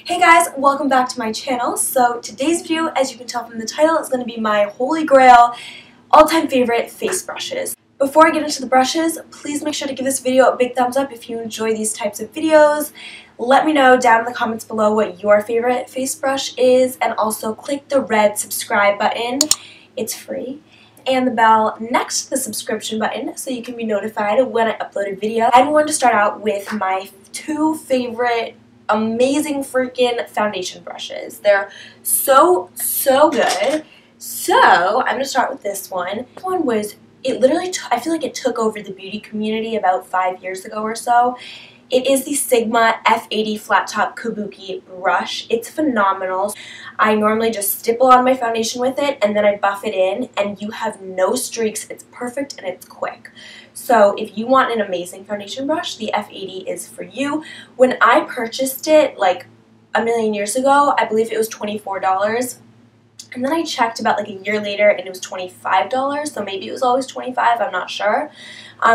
Hey guys, welcome back to my channel. So today's video, as you can tell from the title, is going to be my holy grail, all-time favorite face brushes. Before I get into the brushes, please make sure to give this video a big thumbs up if you enjoy these types of videos. Let me know down in the comments below what your favorite face brush is, and also click the red subscribe button. It's free. And the bell next to the subscription button so you can be notified when I upload a video. I'm going to start out with my two favorite amazing freaking foundation brushes. They're so good. So I'm going to start with this one. This one was, it literally, I feel like it took over the beauty community about 5 years ago or so. It is the Sigma F80 Flat Top Kabuki brush. It's phenomenal. I normally just stipple on my foundation with it and then I buff it in and you have no streaks. It's perfect and it's quick. So if you want an amazing foundation brush, the F80 is for you. When I purchased it like a million years ago, I believe it was $24. And then I checked about like a year later and it was $25, so maybe it was always $25, I'm not sure.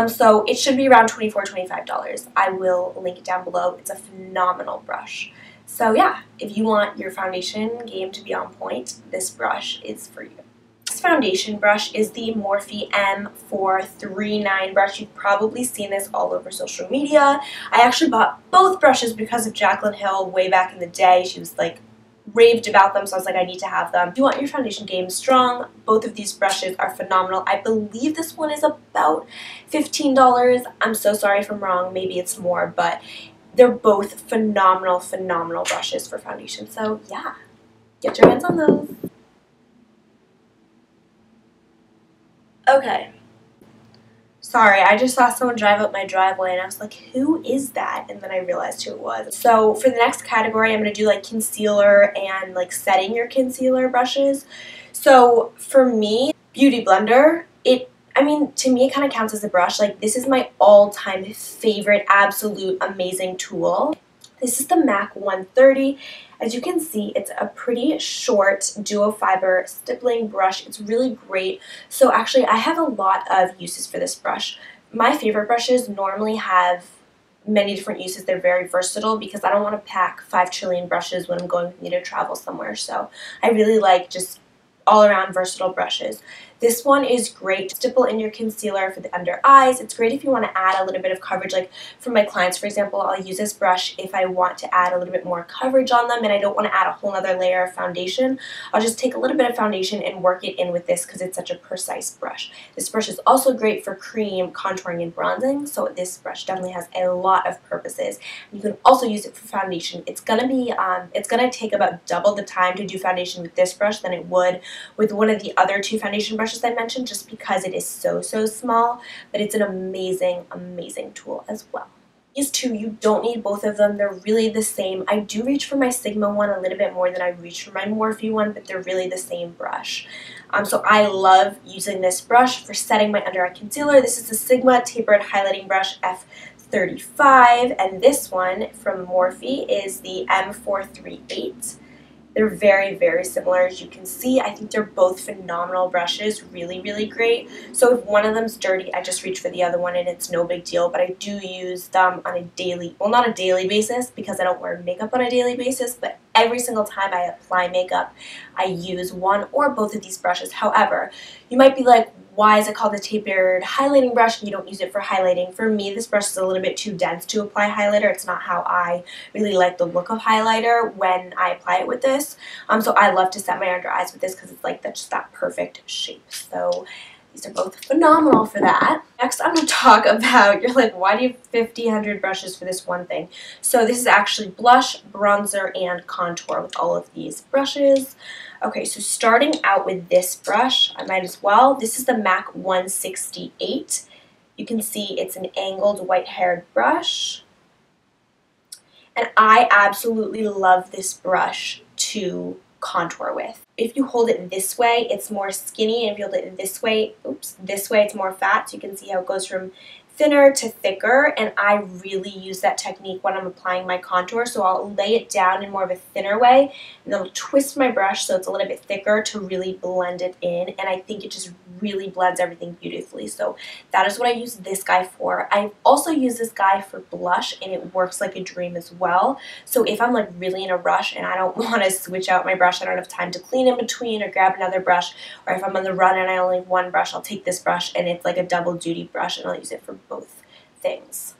So it should be around $24, $25. I will link it down below. It's a phenomenal brush. So yeah, if you want your foundation game to be on point, this brush is for you. This foundation brush is the Morphe M439 brush. You've probably seen this all over social media. I actually bought both brushes because of Jaclyn Hill way back in the day. She was like raved about them, so I was like, I need to have them. If you want your foundation game strong, both of these brushes are phenomenal. I believe this one is about $15. I'm so sorry if I'm wrong, maybe it's more, but they're both phenomenal brushes for foundation. So yeah, get your hands on those. Okay. Sorry, I just saw someone drive up my driveway and I was like, who is that? And then I realized who it was. So for the next category, I'm going to do like concealer and like setting your concealer brushes. So for me, Beauty Blender, to me it kind of counts as a brush. Like this is my all-time favorite, absolute amazing tool. This is the MAC 130. As you can see, it's a pretty short DuoFiber stippling brush. It's really great. So actually, I have a lot of uses for this brush. My favorite brushes normally have many different uses. They're very versatile because I don't want to pack 5 trillion brushes when I'm going with me to travel somewhere. So I really like just all-around versatile brushes. This one is great to stipple in your concealer for the under eyes. It's great if you want to add a little bit of coverage. Like for my clients, for example, I'll use this brush if I want to add a little bit more coverage on them and I don't want to add a whole other layer of foundation. I'll just take a little bit of foundation and work it in with this because it's such a precise brush. This brush is also great for cream, contouring, and bronzing, so this brush definitely has a lot of purposes. You can also use it for foundation. It's gonna take about double the time to do foundation with this brush than it would with one of the other two foundation brushes I mentioned, just because it is so small, but it's an amazing tool as well. These two, you don't need both of them. They're really the same. I do reach for my Sigma one a little bit more than I reach for my Morphe one, but they're really the same brush. So I love using this brush for setting my under eye concealer. This is the Sigma Tapered Highlighting Brush F35, and this one from Morphe is the M438. They're very similar, as you can see. I think they're both phenomenal brushes, really great. So if one of them's dirty, I just reach for the other one and it's no big deal, but I do use them on a daily, well, not a daily basis because I don't wear makeup on a daily basis, but every single time I apply makeup, I use one or both of these brushes. However, you might be like, why is it called the tapered highlighting brush and you don't use it for highlighting? For me, this brush is a little bit too dense to apply highlighter. It's not how I really like the look of highlighter when I apply it with this. So I love to set my under eyes with this because it's like that's just that perfect shape. So these are both phenomenal for that. Next, I'm going to talk about, you're like, why do you have 100 brushes for this one thing? So this is actually blush, bronzer, and contour with all of these brushes. Okay, so starting out with this brush, I might as well. This is the MAC 168. You can see it's an angled white-haired brush. And I absolutely love this brush to contour with. If you hold it this way, it's more skinny, and if you hold it this way, it's more fat. So you can see how it goes from thinner to thicker, and I really use that technique when I'm applying my contour. So I'll lay it down in more of a thinner way, and then I'll twist my brush so it's a little bit thicker to really blend it in, and I think it just really blends everything beautifully. So that is what I use this guy for. I also use this guy for blush, and it works like a dream as well. So if I'm like really in a rush and I don't want to switch out my brush, I don't have time to clean in between or grab another brush, or if I'm on the run and I only have one brush, I'll take this brush and it's like a double duty brush and I'll use it for both things.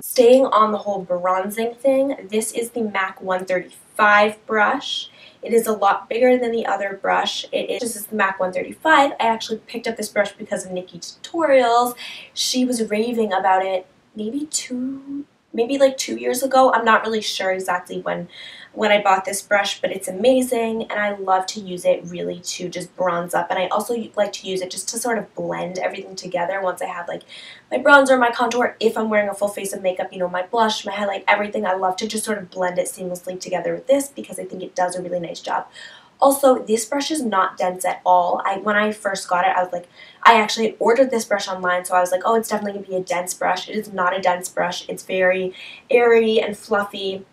Staying on the whole bronzing thing, this is the MAC 135 brush. It is a lot bigger than the other brush. This is the MAC 135. I actually picked up this brush because of Nikki's tutorials. She was raving about it maybe like 2 years ago. I'm not really sure exactly when I bought this brush, but it's amazing, and I love to use it really to just bronze up. And I also like to use it just to sort of blend everything together once I have like my bronzer, my contour. If I'm wearing a full face of makeup, you know, my blush, my highlight, everything, I love to just sort of blend it seamlessly together with this because I think it does a really nice job. Also, this brush is not dense at all. When I first got it, I was like, I actually ordered this brush online, so I was like, oh, it's definitely going to be a dense brush. It is not a dense brush. It's very airy and fluffy,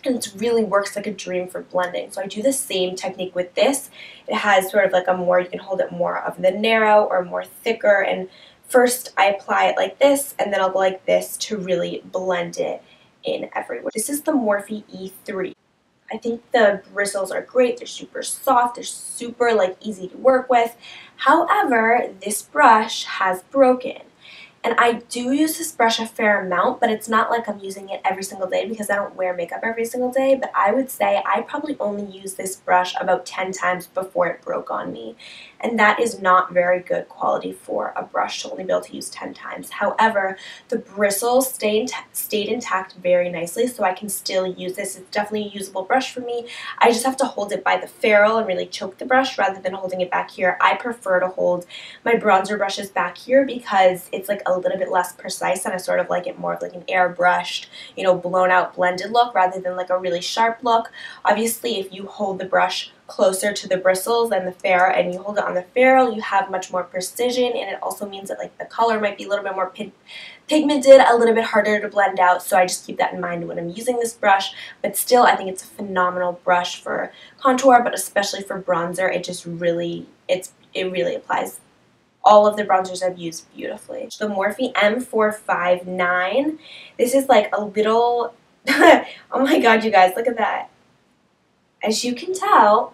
and it really works like a dream for blending. So I do the same technique with this. It has sort of like you can hold it more of the narrow or more thicker, and first I apply it like this, and then I'll go like this to really blend it in everywhere. This is the Morphe E3. I think the bristles are great. They're super soft. They're super like easy to work with. However, this brush has broken. And I do use this brush a fair amount, but it's not like I'm using it every single day because I don't wear makeup every single day. But I would say I probably only used this brush about 10 times before it broke on me. And that is not very good quality for a brush to only be able to use 10 times. However, the bristles stayed intact very nicely, so I can still use this. It's definitely a usable brush for me. I just have to hold it by the ferrule and really choke the brush rather than holding it back here. I prefer to hold my bronzer brushes back here because it's like a little bit less precise, and I sort of like it more of like an airbrushed, you know, blown out blended look rather than like a really sharp look. Obviously, if you hold the brush closer to the bristles than the ferrule and you hold it on the ferrule, you have much more precision, and it also means that like the color might be a little bit more pigmented, a little bit harder to blend out. So I just keep that in mind when I'm using this brush. But still, I think it's a phenomenal brush for contour, but especially for bronzer. It really applies all of the bronzers I've used beautifully. The Morphe M459. This is like a little oh my god, you guys, look at that. As you can tell,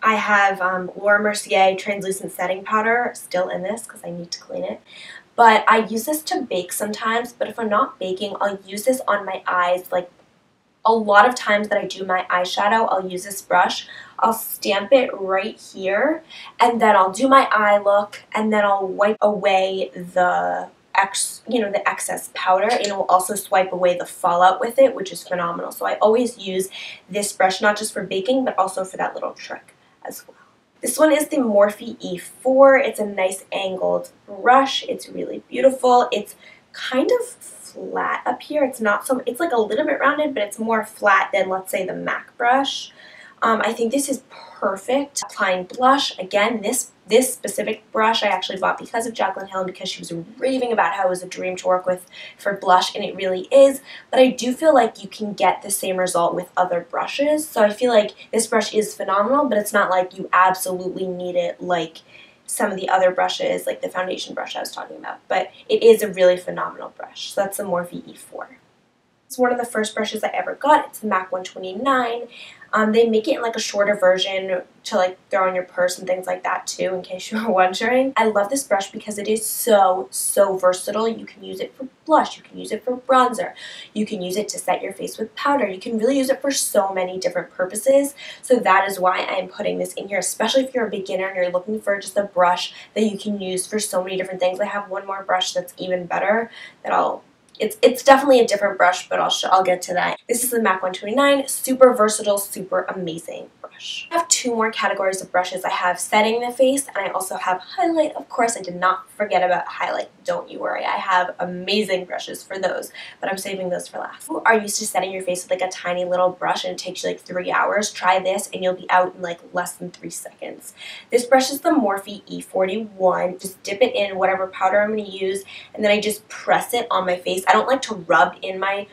I have Laura Mercier translucent setting powder still in this because I need to clean it. But I use this to bake sometimes, but if I'm not baking, I'll use this on my eyes. Like a lot of times that I do my eyeshadow, I'll use this brush. I'll stamp it right here, and then I'll do my eye look, and then I'll wipe away the excess powder, and it will also swipe away the fallout with it, which is phenomenal. So I always use this brush not just for baking, but also for that little trick as well. This one is the Morphe E4. It's a nice angled brush. It's really beautiful. It's kind of flat up here. It's like a little bit rounded, but it's more flat than, let's say, the MAC brush. I think this is perfect. Applying blush, again, this specific brush I actually bought because of Jaclyn Hill and because she was raving about how it was a dream to work with for blush, and it really is. But I do feel like you can get the same result with other brushes. So I feel like this brush is phenomenal, but it's not like you absolutely need it like some of the other brushes, like the foundation brush I was talking about. But it is a really phenomenal brush. So that's the Morphe E4. It's one of the first brushes I ever got. It's the MAC 129. They make it in like a shorter version to like throw in your purse and things like that too, in case you were wondering. I love this brush because it is so versatile. You can use it for blush, you can use it for bronzer, you can use it to set your face with powder, you can really use it for so many different purposes. So that is why I'm putting this in here, especially if you're a beginner and you're looking for just a brush that you can use for so many different things. I have one more brush that's even better that it's definitely a different brush, but I'll get to that. This is the MAC 129, super versatile, super amazing brush. I have two more categories of brushes. I have setting the face, and I also have highlight. Of course, I did not forget about highlight. Don't you worry. I have amazing brushes for those, but I'm saving those for last. If you are used to setting your face with like a tiny little brush and it takes you like 3 hours, try this and you'll be out in like less than 3 seconds. This brush is the Morphe E41. Just dip it in whatever powder I'm going to use, and then I just press it on my face. I don't like to rub in my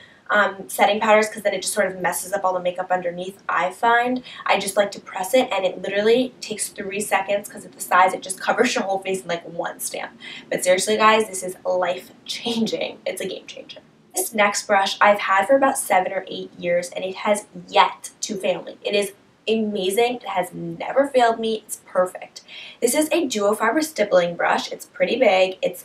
setting powders because then it just sort of messes up all the makeup underneath, I find. I just like to press it, and it literally takes 3 seconds because of the size. It just covers your whole face in like one stamp. But seriously, guys, this is life-changing. It's a game changer. This next brush I've had for about 7 or 8 years, and it has yet to fail me. It is amazing. It has never failed me. It's perfect. This is a DuoFiber Stippling brush. It's pretty big. It's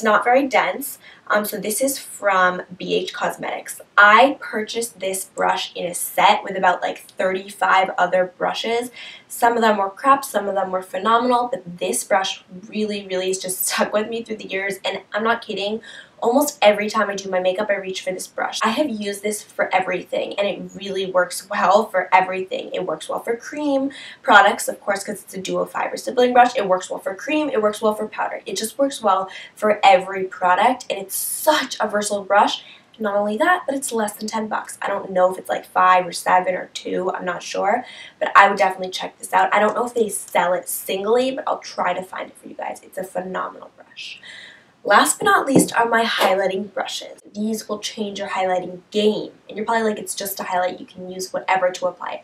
not very dense. So this is from BH Cosmetics. I purchased this brush in a set with about like 35 other brushes. Some of them were crap, some of them were phenomenal, but this brush really, really has just stuck with me through the years, and I'm not kidding. Almost every time I do my makeup, I reach for this brush. I have used this for everything, and it really works well for everything. It works well for cream products, of course, because it's a DuoFiber stippling brush. It works well for cream. It works well for powder. It just works well for every product, and it's such a versatile brush. Not only that, but it's less than 10 bucks. I don't know if it's like 5 or 7 or 2. I'm not sure, but I would definitely check this out. I don't know if they sell it singly, but I'll try to find it for you guys. It's a phenomenal brush. Last but not least are my highlighting brushes. These will change your highlighting game. And you're probably like, it's just a highlight, you can use whatever to apply it.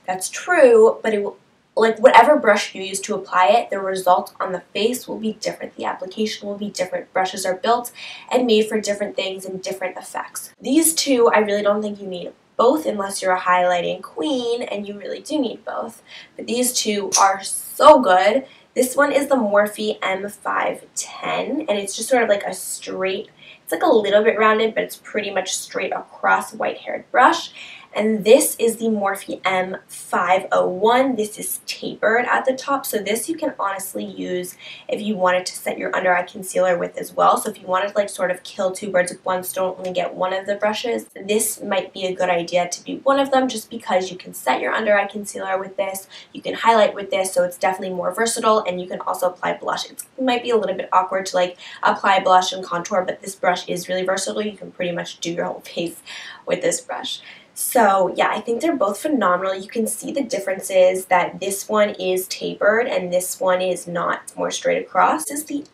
That's true, but it will, like whatever brush you use to apply it, the result on the face will be different. The application will be different. Brushes are built and made for different things and different effects. These two, I really don't think you need both unless you're a highlighting queen, and you really do need both. But these two are so good. This one is the Morphe M510, and it's just sort of like a straight, it's like a little bit rounded, but it's pretty much straight across white-haired brush. And this is the Morphe M501. This is tapered at the top, so this you can honestly use if you wanted to set your under eye concealer with as well. So if you wanted to like sort of kill 2 birds with one stone, only get one of the brushes, this might be a good idea to be one of them, just because you can set your under eye concealer with this, you can highlight with this, so it's definitely more versatile, and you can also apply blush. It might be a little bit awkward to like apply blush and contour, but this brush is really versatile. You can pretty much do your whole face with this brush. So yeah, I think they're both phenomenal. You can see the differences that this one is tapered and this one is not. It's more straight across. This is the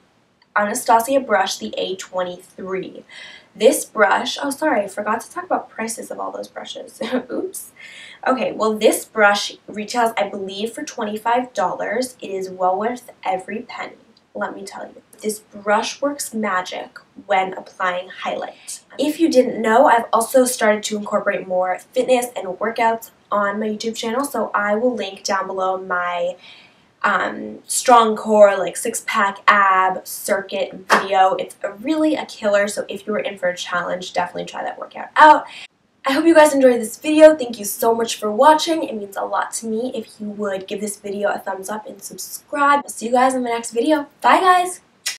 Anastasia brush, the A23. This brush, oh sorry, I forgot to talk about prices of all those brushes. Oops. Okay, well this brush retails, I believe, for $25. It is well worth every penny, let me tell you. This brush works magic when applying highlight. If you didn't know, I've also started to incorporate more fitness and workouts on my YouTube channel, so I will link down below my strong core, like 6-pack ab circuit video. It's really a killer, so if you were in for a challenge, definitely try that workout out. I hope you guys enjoyed this video. Thank you so much for watching. It means a lot to me if you would give this video a thumbs up and subscribe. I'll see you guys in the next video. Bye guys!